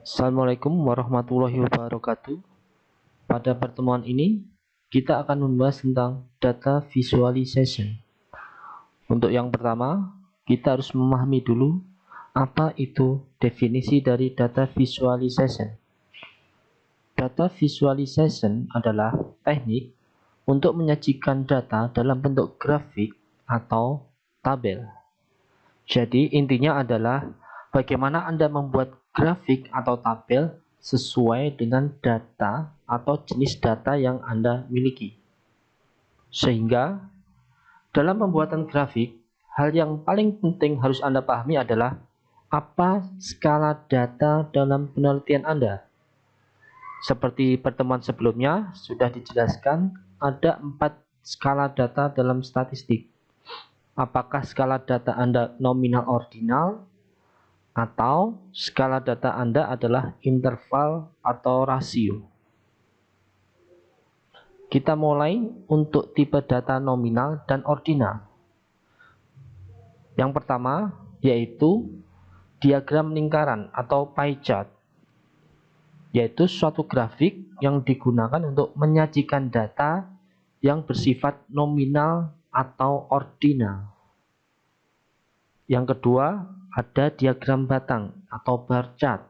Assalamualaikum warahmatullahi wabarakatuh. Pada pertemuan ini, kita akan membahas tentang data visualization. Untuk yang pertama, kita harus memahami dulu apa itu definisi dari data visualization. Data visualization adalah teknik untuk menyajikan data dalam bentuk grafik atau tabel. Jadi intinya adalah bagaimana Anda membuat grafik atau tabel sesuai dengan data atau jenis data yang Anda miliki. Sehingga dalam pembuatan grafik, hal yang paling penting harus Anda pahami adalah apa skala data dalam penelitian Anda. Seperti pertemuan sebelumnya sudah dijelaskan, ada 4 skala data dalam statistik. Apakah skala data Anda nominal ordinal, atau skala data Anda adalah interval atau rasio. Kita mulai untuk tipe data nominal dan ordinal. Yang pertama yaitu diagram lingkaran atau pie chart, yaitu suatu grafik yang digunakan untuk menyajikan data yang bersifat nominal atau ordinal. Yang kedua, ada diagram batang atau bar chart.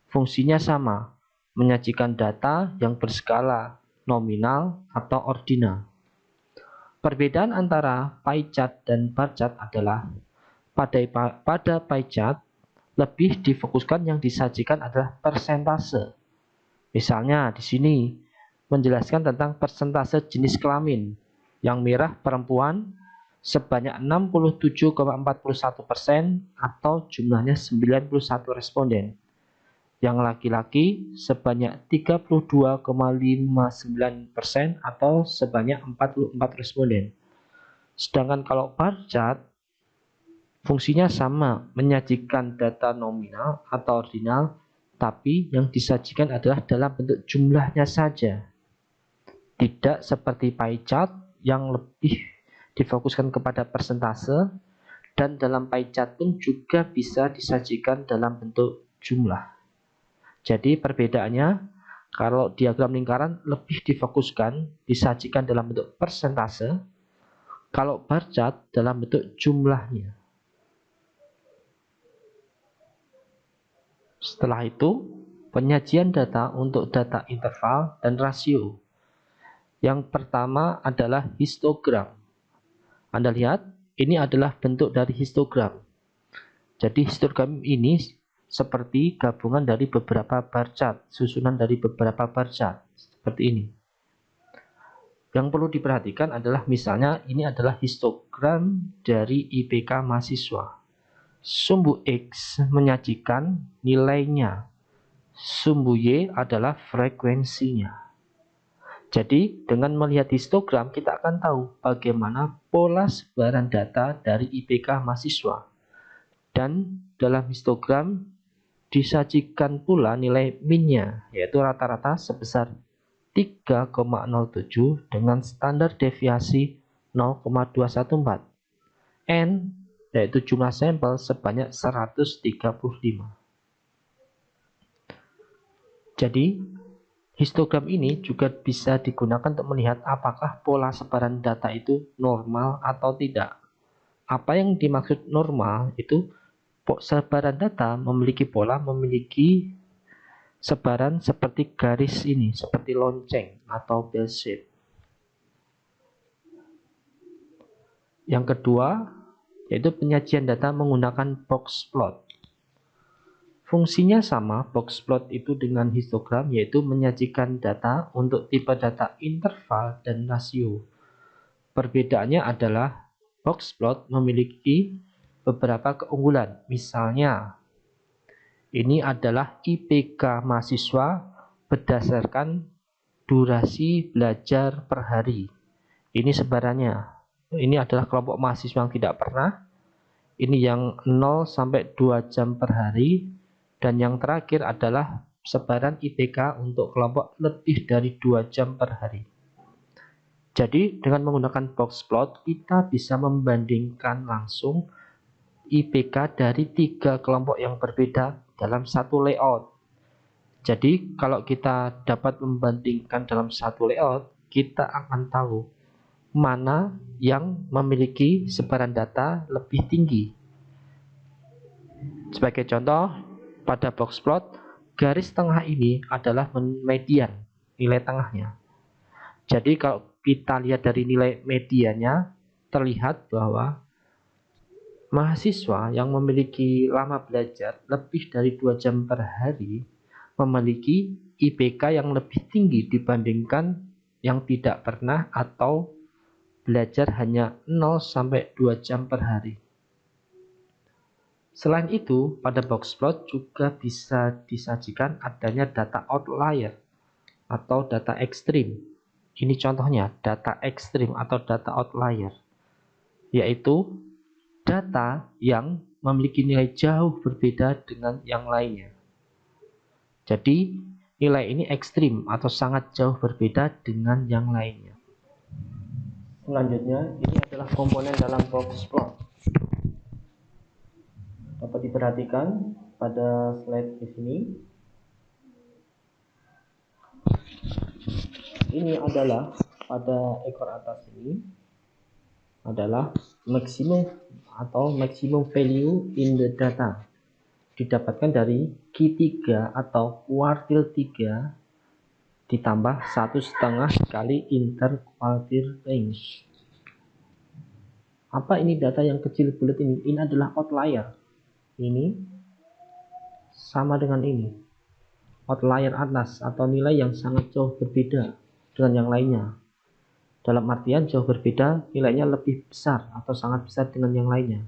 Fungsinya sama, menyajikan data yang berskala nominal atau ordinal. Perbedaan antara pie chart dan bar chart adalah pada pie chart lebih difokuskan yang disajikan adalah persentase. Misalnya di sini menjelaskan tentang persentase jenis kelamin. Yang merah perempuan sebanyak 67,41% atau jumlahnya 91 responden. Yang laki-laki sebanyak 32,59% atau sebanyak 44 responden. Sedangkan kalau bar chart fungsinya sama, menyajikan data nominal atau ordinal, tapi yang disajikan adalah dalam bentuk jumlahnya saja. Tidak seperti pie chart yang lebih difokuskan kepada persentase, dan dalam pie chart pun juga bisa disajikan dalam bentuk jumlah. Jadi perbedaannya, kalau diagram lingkaran lebih difokuskan disajikan dalam bentuk persentase, kalau bar chart dalam bentuk jumlahnya. Setelah itu, penyajian data untuk data interval dan rasio. Yang pertama adalah histogram. Anda lihat, ini adalah bentuk dari histogram. Jadi histogram ini seperti gabungan dari beberapa bar chart, susunan dari beberapa bar chart, seperti ini. Yang perlu diperhatikan adalah misalnya ini adalah histogram dari IPK mahasiswa. Sumbu X menyajikan nilainya, sumbu Y adalah frekuensinya. Jadi dengan melihat histogram kita akan tahu bagaimana pola sebaran data dari IPK mahasiswa. Dan dalam histogram disajikan pula nilai min-nya, yaitu rata-rata sebesar 3,07 dengan standar deviasi 0,214. N yaitu jumlah sampel sebanyak 135. Jadi histogram ini juga bisa digunakan untuk melihat apakah pola sebaran data itu normal atau tidak. Apa yang dimaksud normal itu sebaran data memiliki pola, memiliki sebaran seperti garis ini, seperti lonceng atau bell shape. Yang kedua, yaitu penyajian data menggunakan box plot. Fungsinya sama, box plot itu dengan histogram, yaitu menyajikan data untuk tipe data interval dan rasio. Perbedaannya adalah box plot memiliki beberapa keunggulan. Misalnya, ini adalah IPK mahasiswa berdasarkan durasi belajar per hari. Ini sebarannya. Ini adalah kelompok mahasiswa yang tidak pernah. Ini yang 0 sampai 2 jam per hari. Dan yang terakhir adalah sebaran IPK untuk kelompok lebih dari 2 jam per hari. Jadi dengan menggunakan box plot kita bisa membandingkan langsung IPK dari 3 kelompok yang berbeda dalam satu layout. Jadi kalau kita dapat membandingkan dalam satu layout, kita akan tahu mana yang memiliki sebaran data lebih tinggi. Sebagai contoh, pada box plot, garis tengah ini adalah median, nilai tengahnya. Jadi kalau kita lihat dari nilai mediannya, terlihat bahwa mahasiswa yang memiliki lama belajar lebih dari 2 jam per hari memiliki IPK yang lebih tinggi dibandingkan yang tidak pernah atau belajar hanya 0-2 jam per hari. Selain itu, pada box plot juga bisa disajikan adanya data outlier atau data ekstrim. Ini contohnya data ekstrim atau data outlier, yaitu data yang memiliki nilai jauh berbeda dengan yang lainnya. Jadi, nilai ini ekstrim atau sangat jauh berbeda dengan yang lainnya. Selanjutnya, ini adalah komponen dalam box plot. Dapat diperhatikan pada slide di sini. Ini adalah pada ekor atas ini adalah maksimum atau maximum value in the data, didapatkan dari Q3 atau kuartil 3 ditambah 1,5 kali interquartile range. Apa ini data yang kecil bulat ini? Ini adalah outlier. Ini sama dengan ini. Outlier atas atau nilai yang sangat jauh berbeda dengan yang lainnya. Dalam artian jauh berbeda, nilainya lebih besar atau sangat besar dengan yang lainnya.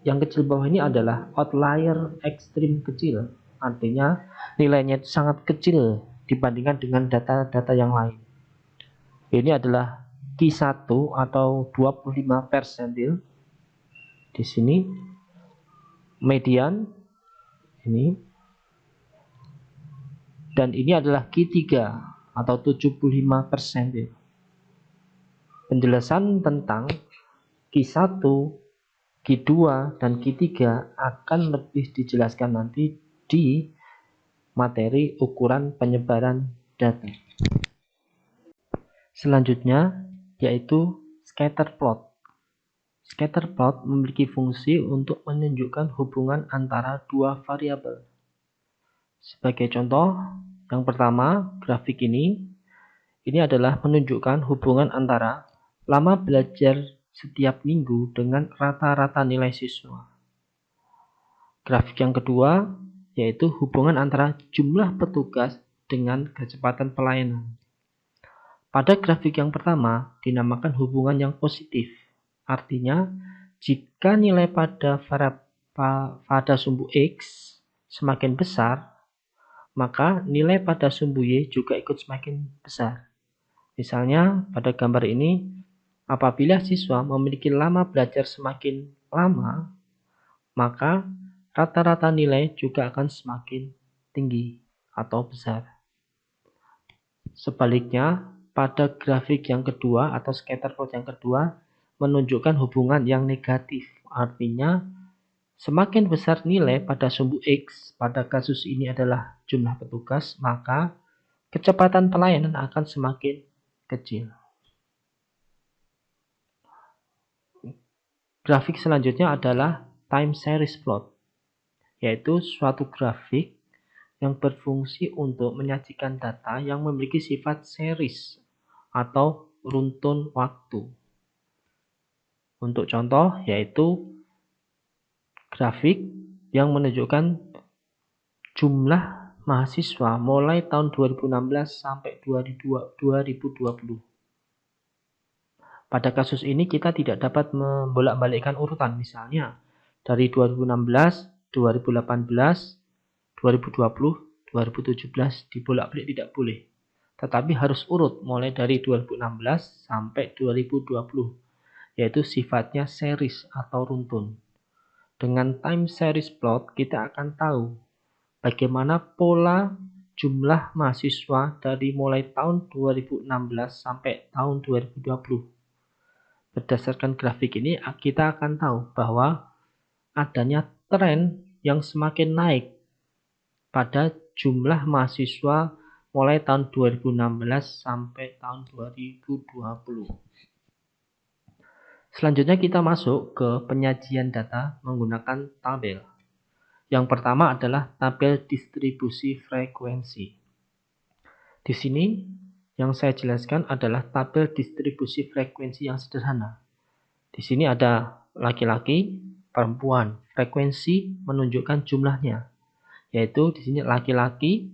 Yang kecil bawah ini adalah outlier ekstrim kecil, artinya nilainya itu sangat kecil dibandingkan dengan data-data yang lain. Ini adalah Q1 atau 25 persentil. Di sini median ini, dan ini adalah Q3 atau 75 persentil. Penjelasan tentang Q1, Q2, dan Q3 akan lebih dijelaskan nanti di materi ukuran penyebaran data. Selanjutnya yaitu scatter plot. Scatter plot memiliki fungsi untuk menunjukkan hubungan antara dua variabel. Sebagai contoh, yang pertama, grafik ini adalah menunjukkan hubungan antara lama belajar setiap minggu dengan rata-rata nilai siswa. Grafik yang kedua yaitu hubungan antara jumlah petugas dengan kecepatan pelayanan. Pada grafik yang pertama dinamakan hubungan yang positif. Artinya, jika nilai pada sumbu X semakin besar, maka nilai pada sumbu Y juga ikut semakin besar. Misalnya, pada gambar ini, apabila siswa memiliki lama belajar semakin lama, maka rata-rata nilai juga akan semakin tinggi atau besar. Sebaliknya, pada grafik yang kedua atau scatter plot yang kedua menunjukkan hubungan yang negatif. Artinya, semakin besar nilai pada sumbu X, pada kasus ini adalah jumlah petugas, maka kecepatan pelayanan akan semakin kecil. Grafik selanjutnya adalah time series plot, yaitu suatu grafik yang berfungsi untuk menyajikan data yang memiliki sifat series atau runtun waktu. Untuk contoh yaitu grafik yang menunjukkan jumlah mahasiswa mulai tahun 2016 sampai 2020. Pada kasus ini kita tidak dapat membolak-balikkan urutan, misalnya dari 2016, 2018, 2020, 2017 dibolak-balik tidak boleh. Tetapi harus urut mulai dari 2016 sampai 2020, yaitu sifatnya series atau runtun. Dengan time series plot kita akan tahu bagaimana pola jumlah mahasiswa dari mulai tahun 2016 sampai tahun 2020. Berdasarkan grafik ini kita akan tahu bahwa adanya tren yang semakin naik pada jumlah mahasiswa mulai tahun 2016 sampai tahun 2020. Selanjutnya kita masuk ke penyajian data menggunakan tabel. Yang pertama adalah tabel distribusi frekuensi. Di sini yang saya jelaskan adalah tabel distribusi frekuensi yang sederhana. Di sini ada laki-laki, perempuan. Frekuensi menunjukkan jumlahnya, yaitu di sini laki-laki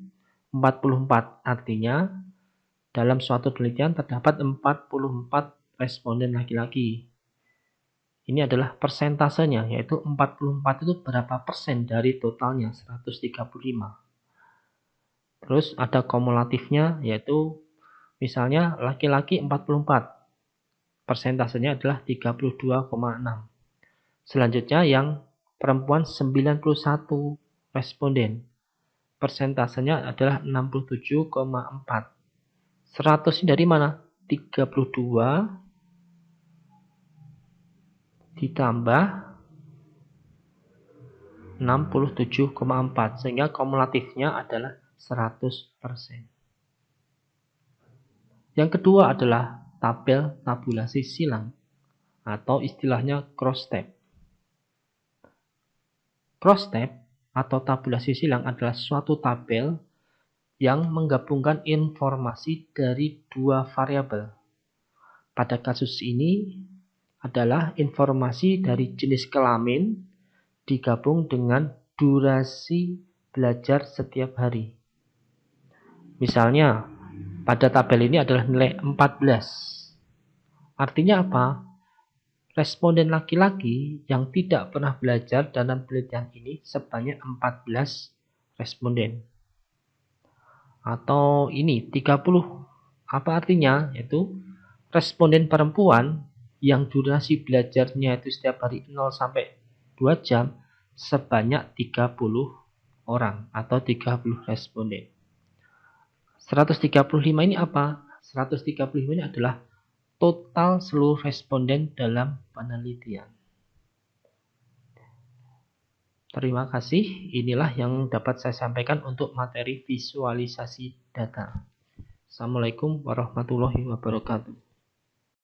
44. Artinya dalam suatu penelitian terdapat 44 responden laki-laki. Ini adalah persentasenya, yaitu 44 itu berapa persen dari totalnya, 135. Terus ada kumulatifnya, yaitu misalnya laki-laki 44. Persentasenya adalah 32,6. Selanjutnya yang perempuan 91 responden. Persentasenya adalah 67,4. 100 ini dari mana? 32 ditambah 67,4 sehingga kumulatifnya adalah 100%. Yang kedua adalah tabel tabulasi silang atau istilahnya cross-tab. Cross-tab atau tabulasi silang adalah suatu tabel yang menggabungkan informasi dari dua variabel. Pada kasus ini adalah informasi dari jenis kelamin digabung dengan durasi belajar setiap hari. Misalnya, pada tabel ini adalah nilai 14. Artinya apa? Responden laki-laki yang tidak pernah belajar dalam penelitian ini sebanyak 14 responden. Atau ini 30. Apa artinya? Yaitu responden perempuan yang durasi belajarnya itu setiap hari 0 sampai 2 jam sebanyak 30 orang atau 30 responden. 135 ini apa? 135 ini adalah total seluruh responden dalam penelitian. Terima kasih. Inilah yang dapat saya sampaikan untuk materi visualisasi data. Assalamualaikum warahmatullahi wabarakatuh.